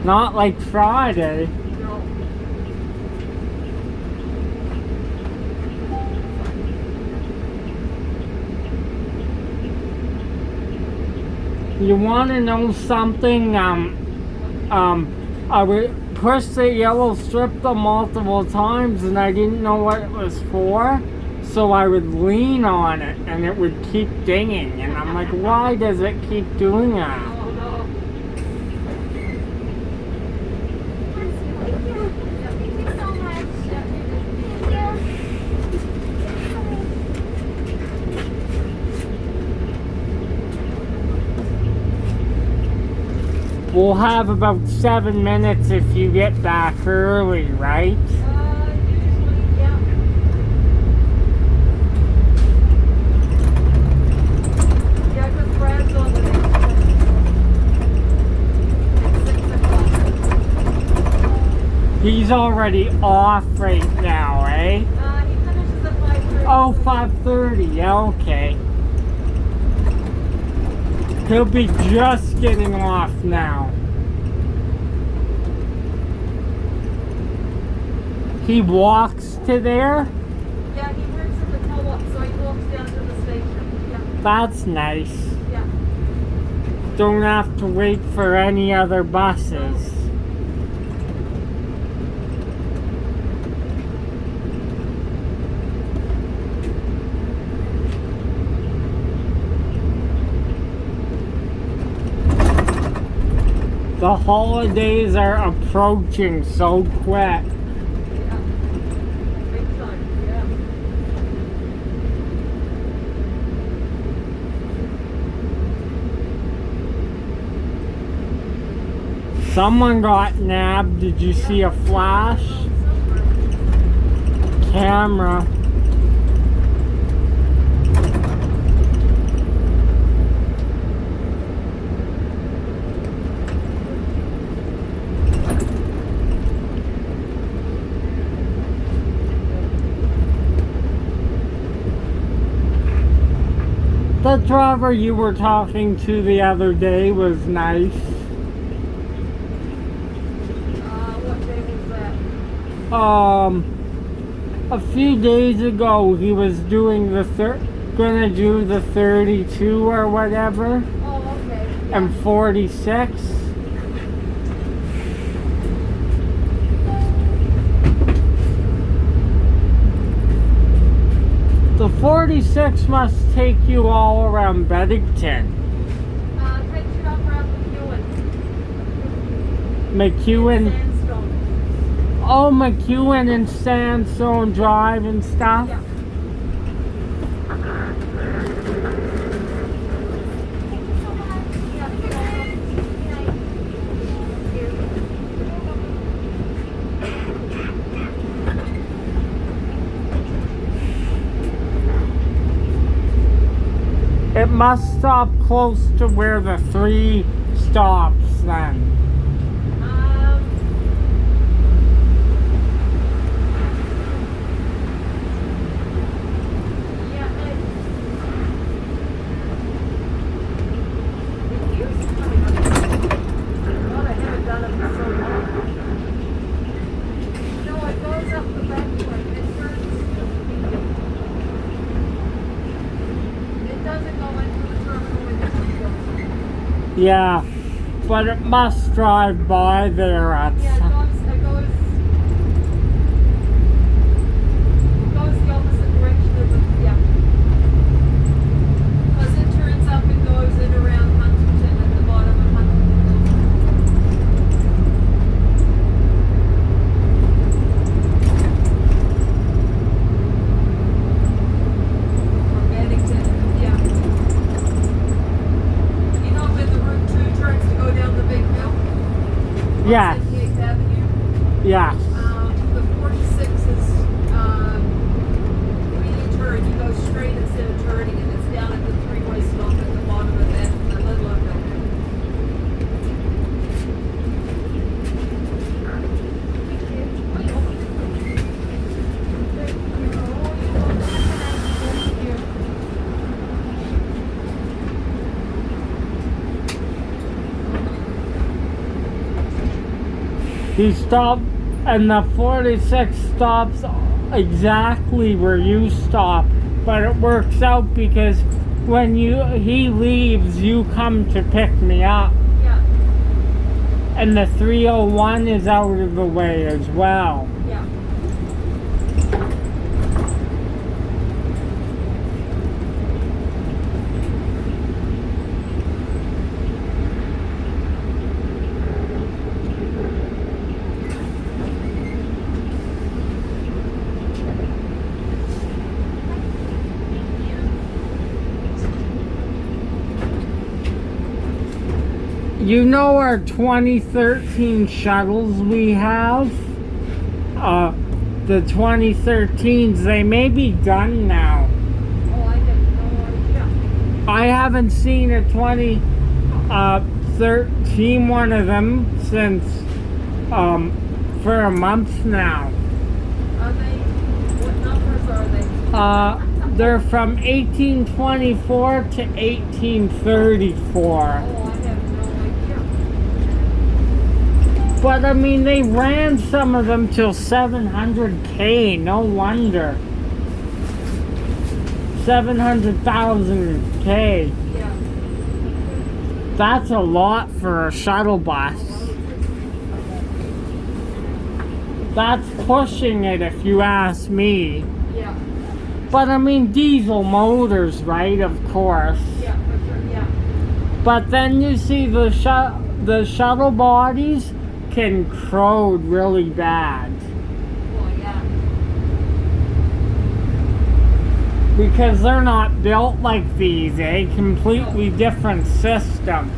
Not like Friday. No. You want to know something? I would push the yellow strip the multiple times and I didn't know what it was for. So I would lean on it and it would keep dinging. And I'm like, why does it keep doing that? Oh, no. Thank you so much. Thank you. We'll have about 7 minutes if you get back early, right? Usually, yeah. Yeah, because Brad's on the next one. It's 6 o'clock. He's already off right now, eh? He finishes at 5:30. Oh, 5:30, yeah, okay. He'll be just getting off now. He walks to there? Yeah, he works at the co-op, so he walks down to the station. Yeah, That's nice. yeah. Don't have to wait for any other buses. The holidays are approaching so quick. Yeah. Big time, yeah. Someone got nabbed. Did you see a flash? Camera. The driver you were talking to the other day was nice. What day was that? A few days ago he was doing gonna do the 32 or whatever, Oh, okay. and 46. The 46 must take you all around Bennington. Takes you up around McEwen. Sandstone. Oh, McEwen and Sandstone Drive and stuff. Yeah. It must stop close to where the 3 stops then. Yeah, it used to come up. God, I haven't done it for so long. No, it goes up the back way. It turns. It doesn't go into the terminal with the Yeah, but it must drive by there at Yeah, it goes the opposite direction of the, yeah. Because it turns up and goes in around Huntington at the bottom of Huntington. Or Bennington, yeah. You know when the Route 2 turns to go down the big hill? Yeah. On 58th Avenue? Yeah. The 46 is, when you turn, you go straight instead of turning, and it's down at the three-way stop at the bottom of that, the little under. He stopped, and the 46 stops exactly where you stop, but it works out because when he leaves, you come to pick me up, Yeah. and the 301 is out of the way as well. Yeah. You know our 2013 shuttles we have? The 2013s, they may be done now. Oh, I have no idea. I haven't seen a 2013 one of them since for a month now. Are they, what numbers are they? They're from 1824 to 1834. Oh, I have no idea. But I mean, they ran some of them till 700K, no wonder. 700,000 K. Yeah. That's a lot for a shuttle bus. That's pushing it if you ask me. Yeah. But I mean, diesel motors, right? Of course. Yeah, for sure. Yeah. But then you see the shuttle bodies can corrode really bad. Well, yeah. Because they're not built like these, eh? Completely different system.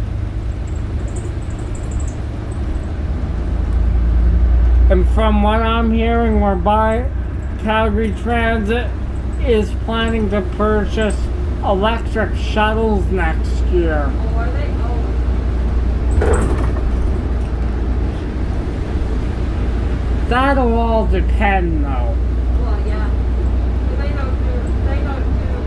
And from what I'm hearing, Calgary Transit is planning to purchase electric shuttles next year. Oh, are they? Oh. That'll all depend, though. Well, yeah. But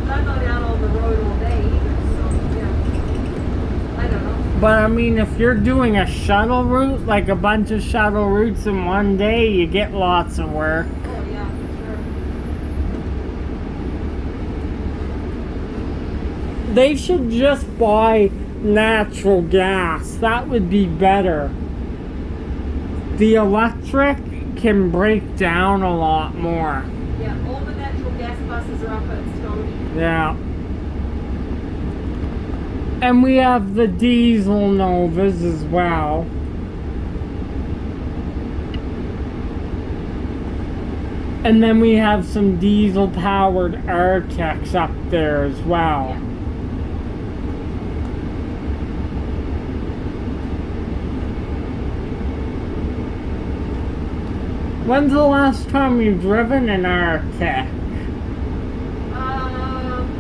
they're not out on the road all day either, so, yeah. I don't know. But I mean, if you're doing a shuttle route, like a bunch of shuttle routes in one day, you get lots of work. Oh, yeah, for sure. They should just buy natural gas. That would be better. The electric can break down a lot more. Yeah, all the natural gas buses are up at Stony. Yeah. And we have the diesel Novas as well. And then we have some diesel powered Arctics up there as well. Yeah. When's the last time you've driven an Arctic? Oh,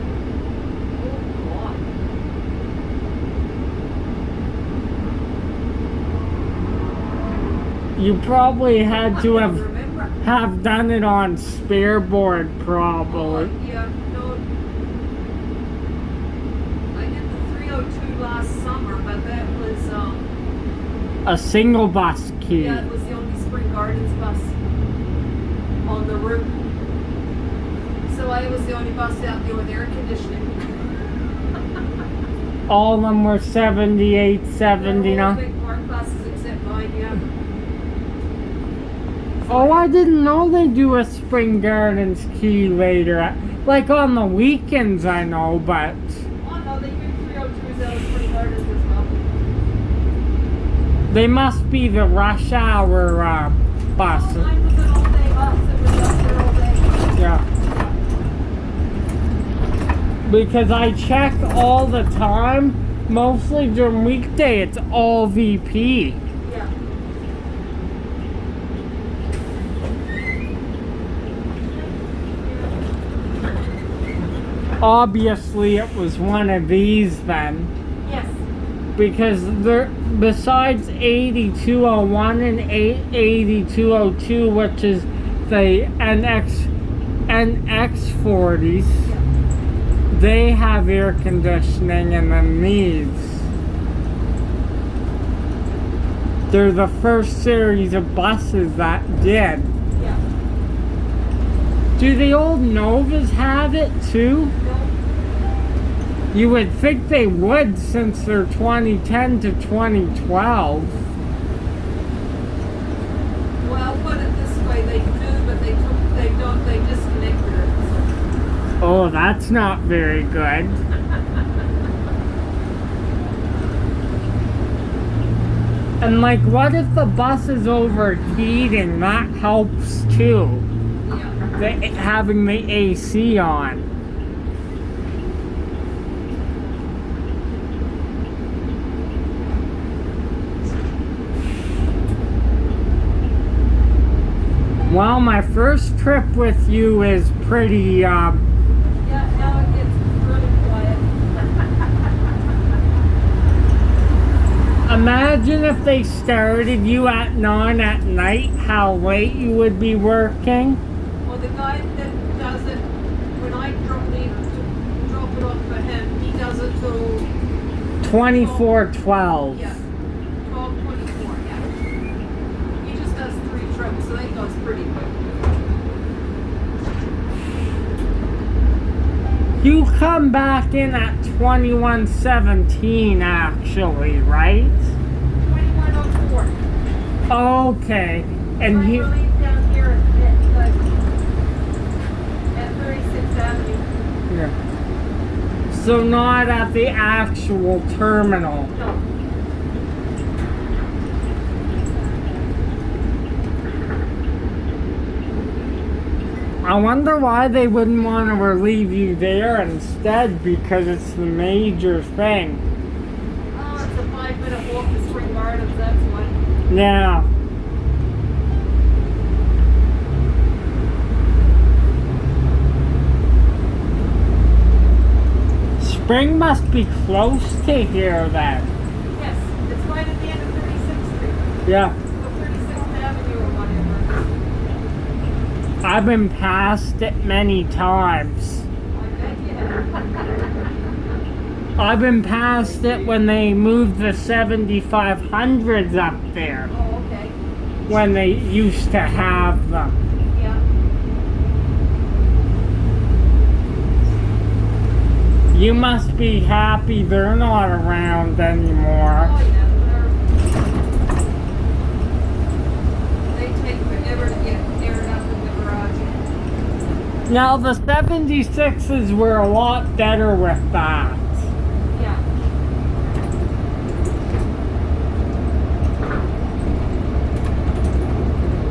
God. You probably had to I don't remember. have done it on spareboard, probably. Yeah, no. I did the 302 last summer, but that was, A single bus key. yeah, it was the only Spring Gardens bus on the route. So I was the only bus out there with air conditioning. All of them were 78, They're all 79. big park buses except mine, yeah. Oh, I didn't know they do a Spring Gardens key later. Like on the weekends, I know, but Oh no, they do 302s out of Spring Gardens as well. they must be the rush hour Oh, buses. mine was an all-day bus. It was up there all day. Yeah. Because I check all the time, mostly during weekday, it's all VP. Yeah. Obviously, it was one of these then. Yes. Because there, besides 8201 and 8202, which is the NX40s, Yeah. they have air conditioning, and then these. They're the first series of buses that did. Yeah. Do the old Novas have it too? No. You would think they would since they're 2010 to 2012. Well, put it this way, they do, but they disconnected it. Oh, that's not very good. And like, what if the bus is overheating? That helps too. Yeah. Having the AC on. Well, my first trip with you is pretty, Yeah, now it gets really quiet. imagine if they started you at 9 at night, how late you would be working. Well, the guy that does it, when I drop it off for him, he does it till 24/12. yeah, 12:24. Yeah, he just does 3 trips, so that goes pretty quick. You come back in at 21:17 actually, right? 21:04. Okay. And I he, leave down here at 36th Avenue. yeah. So not at the actual terminal. No. I wonder why they wouldn't want to relieve you there instead, because it's the major thing. Oh, it's a 5-minute walk to Spring Gardens, that's why. Yeah. Spring must be close to here then. Yes, it's right at the end of 36th Street. Yeah. Or 36th Avenue or whatever. I've been past it many times. I bet you have. I've been past it when they moved the 7500s up there. Oh, okay. When they used to have them. Yeah. You must be happy they're not around anymore. Oh, yeah. They take forever to get aired up in the garage. Now the 76s were a lot better with that. Yeah.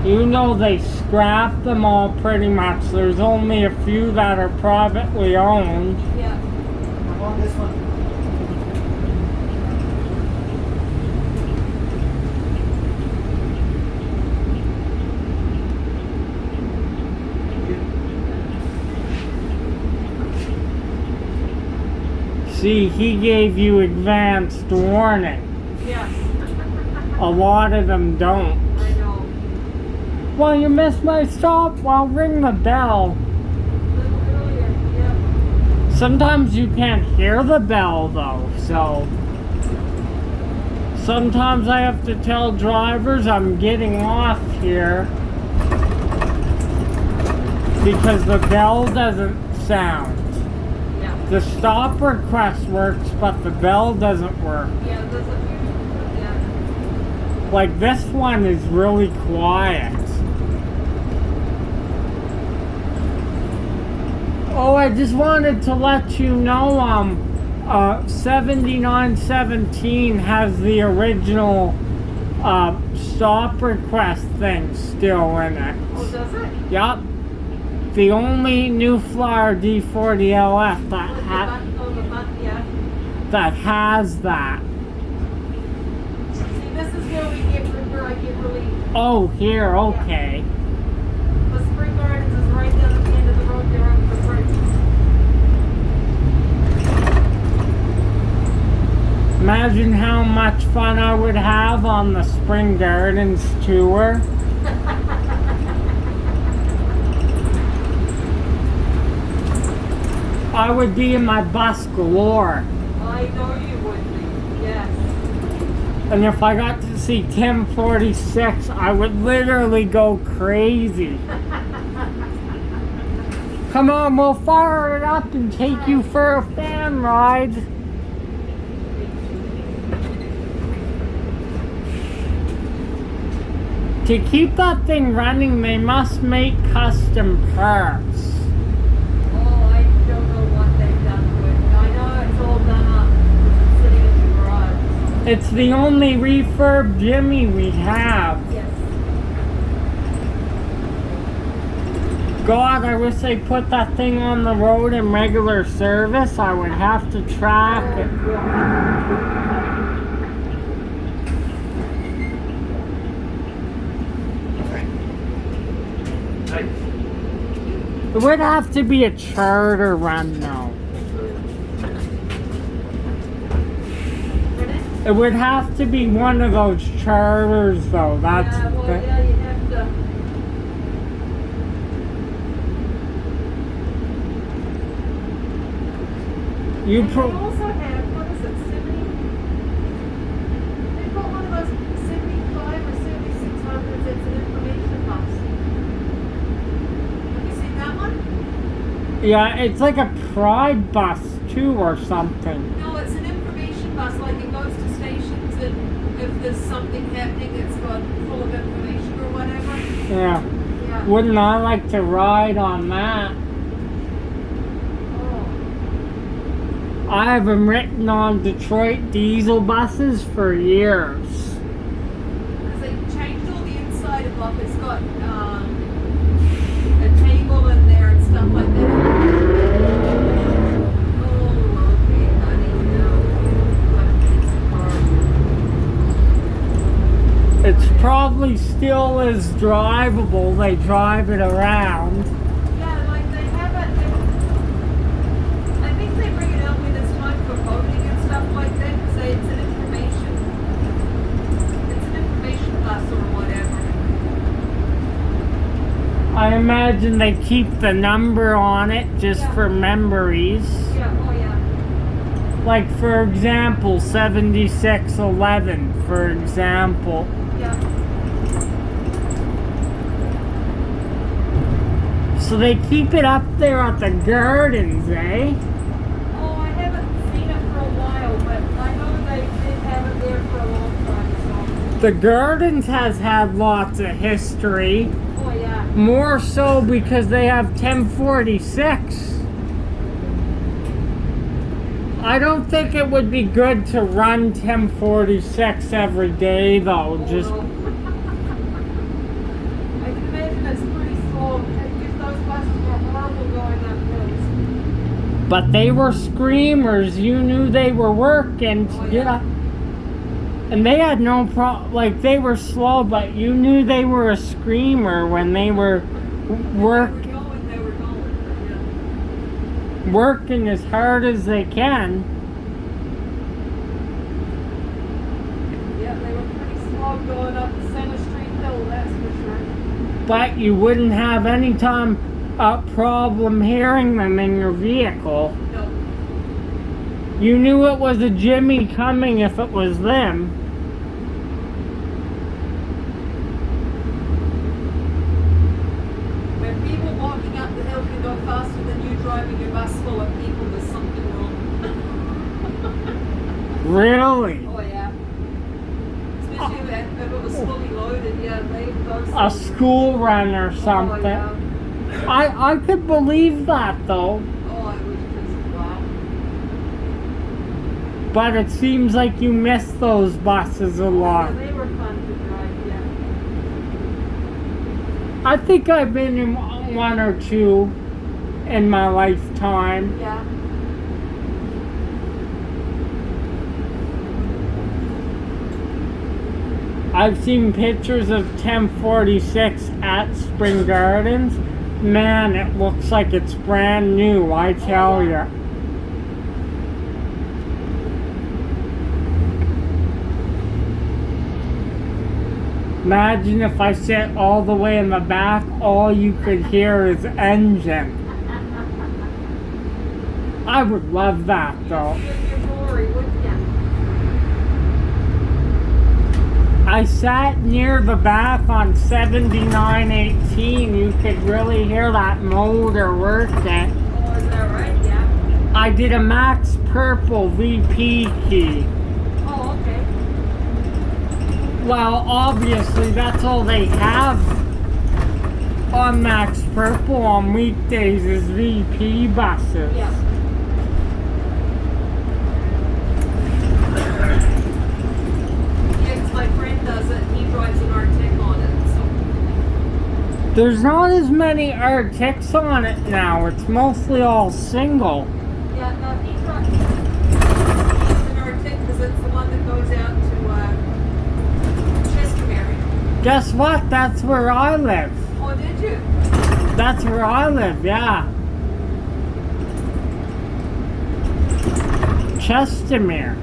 You know they scrapped them all pretty much. There's only a few that are privately owned. Yeah. I'm on this one. See, he gave you advanced warning. Yes. A lot of them don't. I know. Well, you missed my stop. Well, ring the bell. A little earlier. Yeah. Sometimes you can't hear the bell though, so sometimes I have to tell drivers I'm getting off here because the bell doesn't sound. Yeah. The stop request works, but the bell doesn't work. Yeah, there's a few. Yeah. Like this one is really quiet. Oh, I just wanted to let you know, 7917 has the original stop request thing still in it. Oh, does it? Yup. The only New Flyer D40 LF Oh, the button, yeah. that has that. See, this is where I get relief. Oh, here, okay. The Spring Gardens is right down at the end of the road there on the bridge. Imagine how much fun I would have on the Spring Gardens tour. I would be in my bus galore. I know you would be, yes. And if I got to see 1046, I would literally go crazy. Come on, we'll fire it up and take you for a fan ride. To keep that thing running, they must make custom parts. Oh, I don't know what they've done to it. I know it's all done up. It's sitting in the garage. It's the only refurb Jimmy we have. Yes. God, I wish they put that thing on the road in regular service. I would have to track it. It would have to be a charter run though. It would have to be one of those charters though. That's Yeah, well, the, yeah, you have to. you And they pro- also have, what is it, 70? They've got one of those 75 or 7600s. It's an information bus. Have you seen that one? yeah, it's like a Pride bus too or something. No, it's an information bus. Like it goes to stations, and if there's something happening, it's got full of information or whatever. Yeah. Yeah. Wouldn't I like to ride on that? Oh. I have them written on Detroit diesel buses for years. Because they changed all the inside of it. It's got a table in there and stuff like that. Oh, okay, honey, no. What a piece of car. It's probably still as drivable. They drive it around. Yeah, like they have it. I think they bring it out when it's time for voting and stuff like that. Because it's an information. It's an information bus or whatever. I imagine they keep the number on it just Yeah. for memories. Yeah. Oh yeah. Like for example, 7611, for example. Yeah. So they keep it up there at the gardens, eh? Oh, I haven't seen it for a while, but I know they did have it there for a long time. So. The gardens has had lots of history. Oh yeah. More so because they have 1046. I don't think it would be good to run 1046 every day though. Just Oh, no. I can imagine it's pretty slow because those buses were horrible going up hills. but they were screamers. You knew they were working to Oh, get yeah. up. And they had no problem, like they were slow, but you knew they were a screamer when they were They were going, yeah. working as hard as they can. Yeah, they were pretty slow going up Center Street Hill, that's for sure. But you wouldn't have any time a problem hearing them in your vehicle. No. You knew it was a Jimmy coming if it was them. When people walking up the hill can go faster than you driving your bus full of people, there's something wrong. Really? Oh yeah. Especially if it was fully loaded, yeah, they go A school run or something. Oh, yeah. I could believe that though. Oh, it was just wow. But it seems like you miss those buses a Yeah, lot. they were fun to drive, yeah. I think I've been in one or two in my lifetime. Yeah. I've seen pictures of 1046 at Spring Gardens. Man, it looks like it's brand new, I tell ya. Imagine if I sit all the way in the back, all you could hear is engine. I would love that though. You'd give your glory, wouldn't ya? I sat near the back on 7918. You could really hear that motor working. Oh, is that right? Yeah. I did a Max Purple VP key. Oh, okay. Well, obviously that's all they have on Max Purple on weekdays is VP buses. Yeah. Yeah, 'cause my friend does it. He drives an Arctic on it, so. There's not as many Arctics on it now. It's mostly all single. Yeah, no, he drives an Arctic because it's the one that goes out to Chestermere. Guess what? That's where I live. Oh, did you? That's where I live, yeah. Chestermere.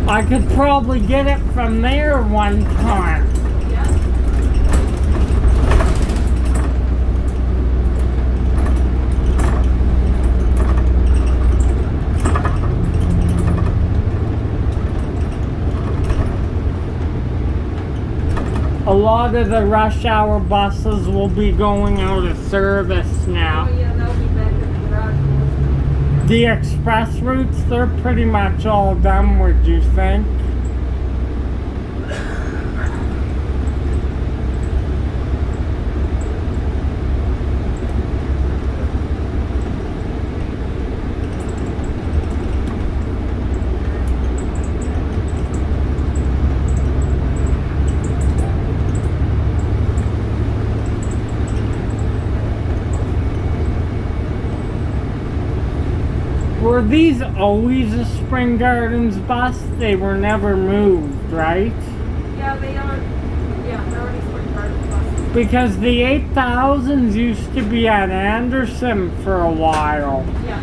I could probably get it from there one time. Yeah. A lot of the rush hour buses will be going out of service now. Oh, yeah, they'll be back in the garage. The express routes, they're pretty much all done, would you think? Were these always a Spring Gardens bus? They were never moved, right? Yeah, they are. Yeah, they're already Spring Gardens buses. Because the 8000s used to be at Anderson for a while. Yeah.